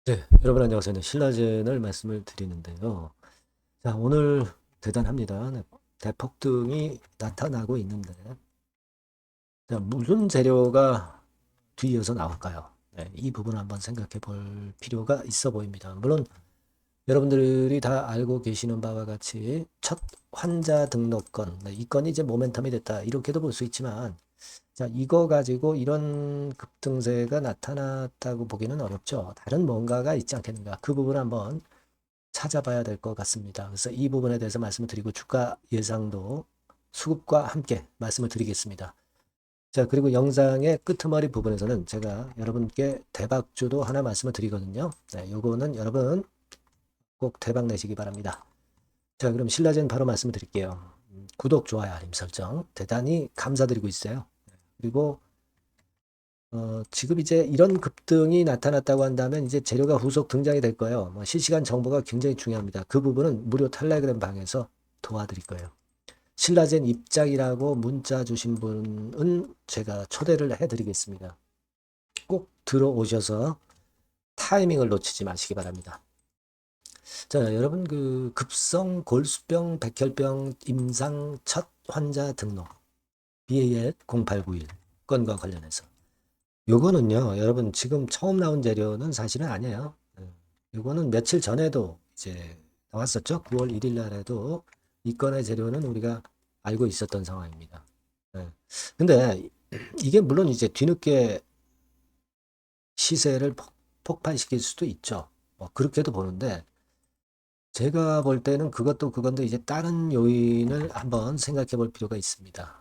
네, 여러분 안녕하세요. 네, 신라젠을 말씀을 드리는데요. 자, 오늘 대단합니다. 네, 대폭등이 나타나고 있는데, 자, 무슨 재료가 뒤이어서 나올까요? 네, 이 부분 한번 생각해 볼 필요가 있어 보입니다. 물론 여러분들이 다 알고 계시는 바와 같이 첫 환자 등록건, 네, 이 건이 이제 모멘텀이 됐다. 이렇게도 볼 수 있지만, 자, 이거 가지고 이런 급등세가 나타났다고 보기는 어렵죠. 다른 뭔가가 있지 않겠는가. 그 부분 한번 찾아봐야 될 것 같습니다. 그래서 이 부분에 대해서 말씀을 드리고 주가 예상도 수급과 함께 말씀을 드리겠습니다. 자, 그리고 영상의 끄트머리 부분에서는 제가 여러분께 대박주도 하나 말씀을 드리거든요. 네, 요거는 여러분 꼭 대박 내시기 바랍니다. 자, 그럼 신라젠 바로 말씀을 드릴게요. 구독, 좋아요, 알림 설정 대단히 감사드리고 있어요. 그리고 지금 이제 이런 급등이 나타났다고 한다면 이제 재료가 후속 등장이 될 거예요. 뭐 실시간 정보가 굉장히 중요합니다. 그 부분은 무료 텔레그램 방에서 도와드릴 거예요. 신라젠 입장이라고 문자 주신 분은 제가 초대를 해드리겠습니다. 꼭 들어오셔서 타이밍을 놓치지 마시기 바랍니다. 자, 여러분 그 급성 골수병, 백혈병 임상 첫 환자 등록 BAL 0891 건과 관련해서 요거는요, 여러분 지금 처음 나온 재료는 사실은 아니에요. 요거는 며칠 전에도 이제 나왔었죠. 9월 1일 날에도 이 건의 재료는 우리가 알고 있었던 상황입니다. 예. 근데 이게 물론 이제 뒤늦게 시세를 폭발시킬 수도 있죠. 뭐 그렇게도 보는데 제가 볼 때는 그것도 그건데 이제 다른 요인을 한번 생각해 볼 필요가 있습니다.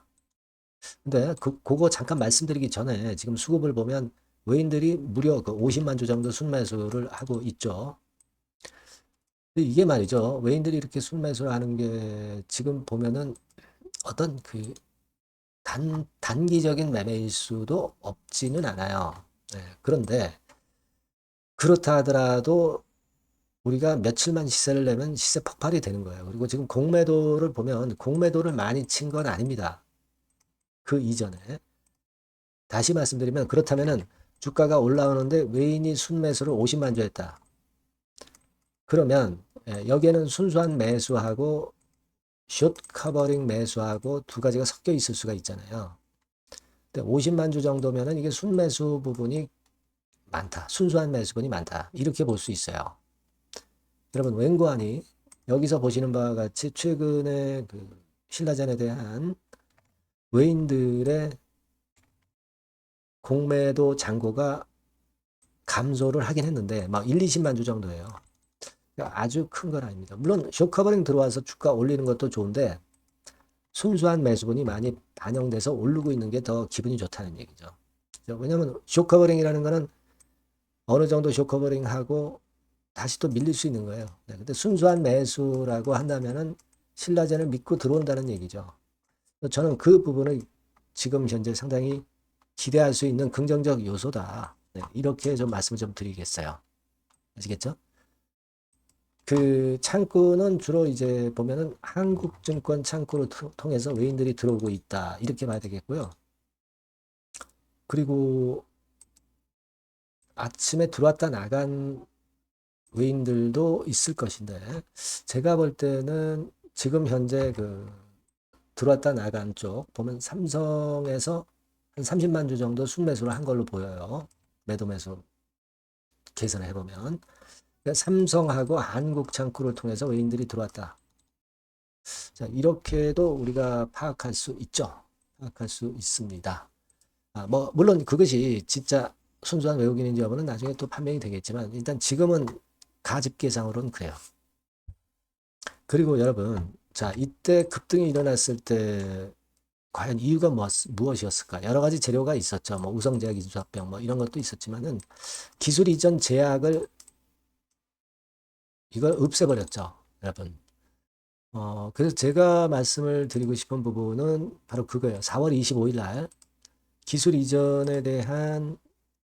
근데 그거 잠깐 말씀드리기 전에 지금 수급을 보면 외인들이 무려 그 50만 주 정도 순매수를 하고 있죠. 근데 이게 말이죠. 외인들이 이렇게 순매수를 하는 게 지금 보면은 어떤 그 단기적인 매매일 수도 없지는 않아요. 네, 그런데 그렇다 하더라도 우리가 며칠만 시세를 내면 시세 폭발이 되는 거예요. 그리고 지금 공매도를 보면 공매도를 많이 친 건 아닙니다. 그 이전에. 다시 말씀드리면 그렇다면은 주가가 올라오는데 외인이 순매수를 50만 주 했다. 그러면 여기에는 순수한 매수하고 숏 커버링 매수하고 두 가지가 섞여 있을 수가 있잖아요. 근데 50만 주 정도면은 이게 순매수 부분이 많다. 순수한 매수분이 많다. 이렇게 볼 수 있어요. 여러분 웬고하니 여기서 보시는 바와 같이 최근에 그 신라젠에 대한 외인들의 공매도 잔고가 감소를 하긴 했는데 막 1, 20만 주 정도예요. 아주 큰 건 아닙니다. 물론 쇼커버링 들어와서 주가 올리는 것도 좋은데 순수한 매수분이 많이 반영돼서 오르고 있는 게 더 기분이 좋다는 얘기죠. 왜냐하면 쇼커버링이라는 거는 어느 정도 쇼커버링하고 다시 또 밀릴 수 있는 거예요. 네, 근데 순수한 매수라고 한다면은 신라젠을 믿고 들어온다는 얘기죠. 저는 그 부분을 지금 현재 상당히 기대할 수 있는 긍정적 요소다. 네, 이렇게 좀 말씀을 좀 드리겠어요. 아시겠죠? 그 창구는 주로 이제 보면은 한국증권 창구를 통해서 외인들이 들어오고 있다. 이렇게 봐야 되겠고요. 그리고 아침에 들어왔다 나간 외인들도 있을 것인데 제가 볼 때는 지금 현재 그 들어왔다 나간 쪽 보면 삼성에서 한 30만 주 정도 순매수를 한 걸로 보여요. 매도 매수 계산을 해보면 그러니까 삼성하고 한국 창구를 통해서 외인들이 들어왔다. 자, 이렇게도 우리가 파악할 수 있죠. 파악할 수 있습니다. 뭐 물론 그것이 진짜 순수한 외국인인지 여부는 나중에 또 판명이 되겠지만 일단 지금은 가집계상으로는 그래요. 그리고 여러분, 자, 이때 급등이 일어났을 때 과연 이유가 무엇이었을까? 여러 가지 재료가 있었죠. 뭐 우성제약, 인수합병 뭐 이런 것도 있었지만은 기술 이전 제약을 이걸 없애버렸죠, 여러분. 그래서 제가 말씀을 드리고 싶은 부분은 바로 그거예요. 4월 25일 날 기술 이전에 대한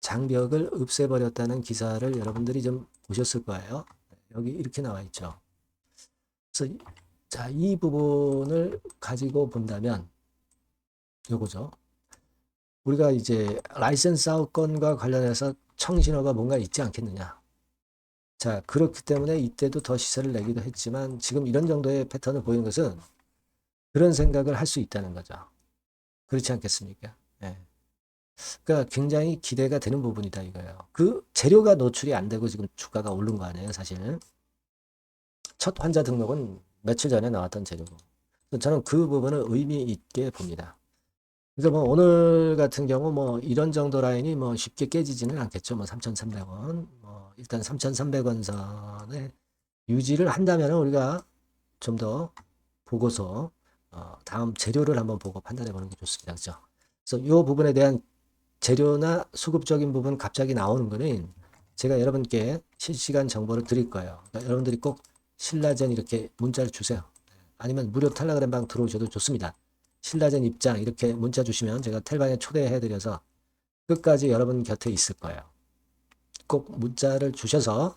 장벽을 없애버렸다는 기사를 여러분들이 좀 보셨을 거예요. 여기 이렇게 나와 있죠. 그래서 자, 이 부분을 가지고 본다면 요거죠. 우리가 이제 라이센스 아웃 건과 관련해서 청신호가 뭔가 있지 않겠느냐. 자, 그렇기 때문에 이때도 더 시세를 내기도 했지만 지금 이런 정도의 패턴을 보이는 것은 그런 생각을 할 수 있다는 거죠. 그렇지 않겠습니까? 예. 그러니까 굉장히 기대가 되는 부분이다 이거예요. 그 재료가 노출이 안 되고 지금 주가가 오른 거 아니에요, 사실. 첫 환자 등록은 며칠 전에 나왔던 재료고. 저는 그 부분을 의미 있게 봅니다. 그래서 뭐 오늘 같은 경우 뭐 이런 정도 라인이 뭐 쉽게 깨지지는 않겠죠. 뭐 3,300원. 뭐 일단 3,300원 선에 유지를 한다면 우리가 좀 더 보고서 다음 재료를 한번 보고 판단해 보는 게 좋습니다. 그렇죠? 그래서 이 부분에 대한 재료나 수급적인 부분 갑자기 나오는 거는 제가 여러분께 실시간 정보를 드릴 거예요. 그러니까 여러분들이 꼭 신라젠 이렇게 문자를 주세요. 아니면 무료 텔레그램 방 들어오셔도 좋습니다. 신라젠 입장 이렇게 문자 주시면 제가 텔방에 초대해 드려서 끝까지 여러분 곁에 있을 거예요. 꼭 문자를 주셔서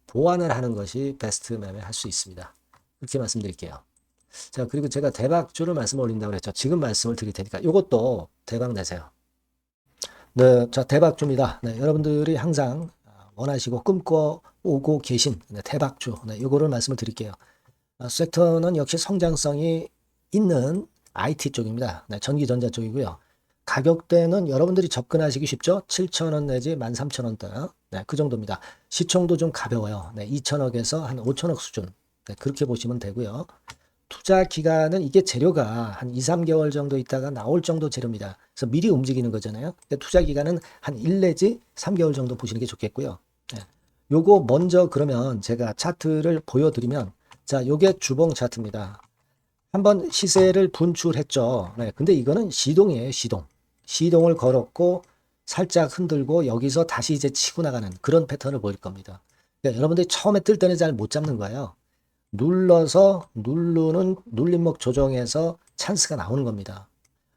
보완을 하는 것이 베스트 매매 할 수 있습니다. 그렇게 말씀드릴게요. 자, 그리고 제가 대박주를 말씀 올린다고 그랬죠. 지금 말씀을 드릴 테니까 이것도 대박 내세요. 네, 자, 대박주입니다. 네, 여러분들이 항상 원하시고 꿈꿔오고 계신 대박주. 네, 요거를 말씀을 드릴게요. 섹터는 역시 성장성이 있는 IT 쪽입니다. 네, 전기전자 쪽이고요. 가격대는 여러분들이 접근하시기 쉽죠? 7,000원 내지 13,000원대. 네, 그 정도입니다. 시총도 좀 가벼워요. 네, 2천억에서 한 5천억 수준. 네, 그렇게 보시면 되고요. 투자 기간은 이게 재료가 한 2, 3개월 정도 있다가 나올 정도 재료입니다. 그래서 미리 움직이는 거잖아요. 투자 기간은 한 1 내지 3개월 정도 보시는 게 좋겠고요. 네. 요거 먼저 그러면 제가 차트를 보여드리면 자, 요게 주봉 차트입니다. 한번 시세를 분출했죠. 네, 근데 이거는 시동이에요, 시동. 시동을 걸었고 살짝 흔들고 여기서 다시 이제 치고 나가는 그런 패턴을 보일 겁니다. 그러니까 여러분들이 처음에 뜰 때는 잘 못 잡는 거예요. 눌러서 누르는 눌림목 조정에서 찬스가 나오는 겁니다.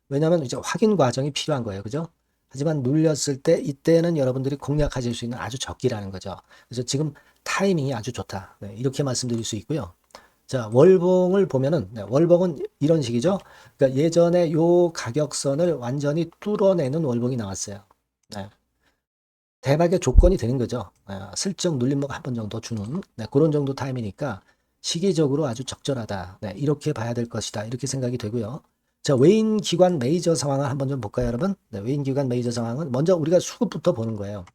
왜냐하면 이제 확인 과정이 필요한 거예요. 그죠? 하지만 눌렸을 때 이때는 여러분들이 공략하실 수 있는 아주 적기라는 거죠. 그래서 지금 타이밍이 아주 좋다. 네, 이렇게 말씀드릴 수 있고요. 자, 월봉을 보면은 네, 월봉은 이런 식이죠. 그러니까 예전에 요 가격선을 완전히 뚫어내는 월봉이 나왔어요. 네. 대박의 조건이 되는 거죠. 슬쩍 눌림목 한 번 정도 주는 그런 정도 타임이니까 시기적으로 아주 적절하다. 이렇게 봐야 될 것이다. 이렇게 생각이 되고요. 자, 외인 기관 메이저 상황을 한번 좀 볼까요, 여러분? 네, 외인 기관 메이저 상황은 먼저 우리가 수급부터 보는 거예요.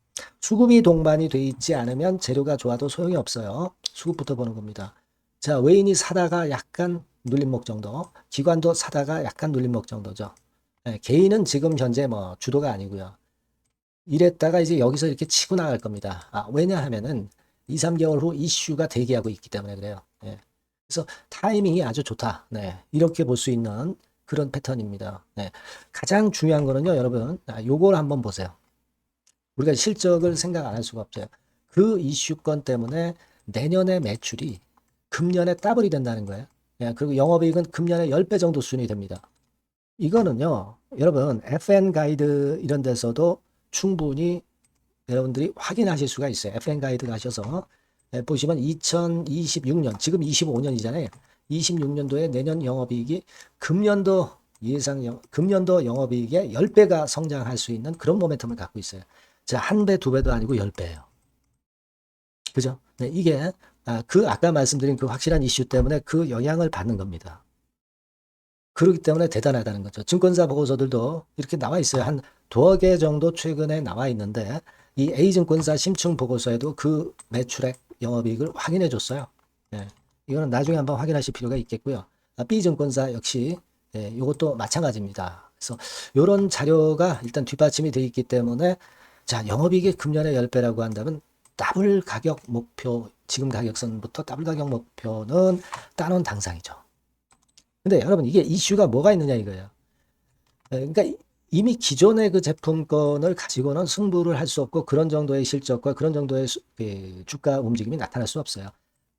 수급이 동반이 돼 있지 않으면 재료가 좋아도 소용이 없어요. 수급부터 보는 겁니다. 자, 외인이 사다가 약간 눌림목 정도, 기관도 사다가 약간 눌림목 정도죠. 개인은 지금 현재 뭐 주도가 아니고요. 이랬다가 이제 여기서 이렇게 치고 나갈 겁니다. 왜냐하면은 2, 3개월 후 이슈가 대기하고 있기 때문에 그래요. 예. 그래서 타이밍이 아주 좋다. 네. 이렇게 볼 수 있는 그런 패턴입니다. 네. 가장 중요한 거는요, 여러분. 요걸 한번 보세요. 우리가 실적을 생각 안 할 수가 없어요. 그 이슈건 때문에 내년의 매출이 금년에 더블이 된다는 거예요. 예. 그리고 영업이익은 금년에 10배 정도 수준이 됩니다. 이거는요, 여러분, FN 가이드 이런 데서도 충분히 여러분들이 확인하실 수가 있어요. FN 가이드 가셔서 보시면 2026년, 지금 25년이잖아요. 26년도에 내년 영업이익이 금년도 금년도 영업이익의 10배가 성장할 수 있는 그런 모멘텀을 갖고 있어요. 자, 한 배, 두 배도 아니고 10배예요. 그죠? 네, 이게 아까 말씀드린 그 확실한 이슈 때문에 그 영향을 받는 겁니다. 그렇기 때문에 대단하다는 거죠. 증권사 보고서들도 이렇게 나와 있어요. 한 두어 개 정도 최근에 나와 있는데 이 A증권사 심층 보고서에도 그 매출액 영업이익을 확인해 줬어요. 예. 이거는 나중에 한번 확인하실 필요가 있겠고요. B증권사 역시 이것도 마찬가지입니다. 그래서 이런 자료가 일단 뒷받침이 되어 있기 때문에 자, 영업이익이 금년에 10배라고 한다면 더블 가격 목표, 지금 가격선부터 더블 가격 목표는 따놓은 당상이죠. 근데 여러분 이게 이슈가 뭐가 있느냐 이거예요. 그러니까 이미 기존의 그 제품권을 가지고는 승부를 할 수 없고 그런 정도의 실적과 그런 정도의 주가 움직임이 나타날 수 없어요.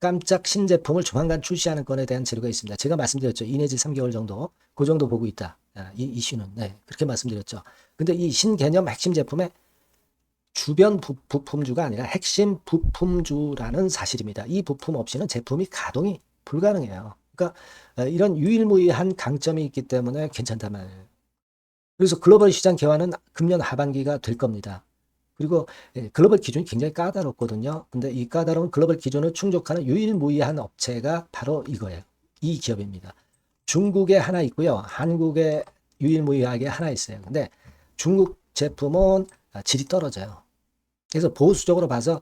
깜짝 신제품을 조만간 출시하는 건에 대한 재료가 있습니다. 제가 말씀드렸죠. 2 내지 3개월 정도, 그 정도 보고 있다. 이 이슈는. 네, 그렇게 말씀드렸죠. 근데 이 신개념 핵심 제품의 주변 부품주가 아니라 핵심 부품주라는 사실입니다. 이 부품 없이는 제품이 가동이 불가능해요. 그러니까 이런 유일무이한 강점이 있기 때문에 괜찮단 말이에요. 그래서 글로벌 시장 개화는 금년 하반기가 될 겁니다. 그리고 글로벌 기준이 굉장히 까다롭거든요. 근데 이 까다로운 글로벌 기준을 충족하는 유일무이한 업체가 바로 이거예요. 이 기업입니다. 중국에 하나 있고요. 한국에 유일무이하게 하나 있어요. 근데 중국 제품은 질이 떨어져요. 그래서 보수적으로 봐서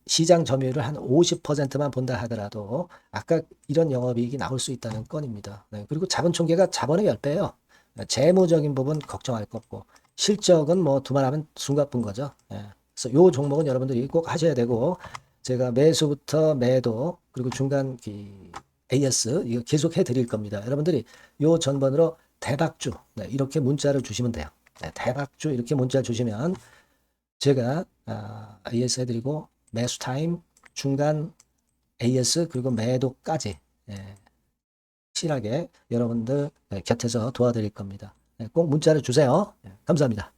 시장 점유율을 한 50%만 본다 하더라도 아까 이런 영업이익이 나올 수 있다는 건입니다. 네, 그리고 자본 총계가 자본의 10배예요. 재무적인 부분 걱정할 거 없고 실적은 뭐 두말하면 숨가쁜 거죠. 예. 그래서 요 종목은 여러분들이 꼭 하셔야 되고 제가 매수부터 매도 그리고 중간 AS 이거 계속 해드릴 겁니다. 여러분들이 요 전번으로 대박주 네, 이렇게 문자를 주시면 돼요. 네, 대박주 이렇게 문자 주시면 제가 AS 해드리고 매수 타임 중간 AS 그리고 매도까지 예, 확실하게 여러분들 곁에서 도와드릴 겁니다. 꼭 문자를 주세요. 감사합니다.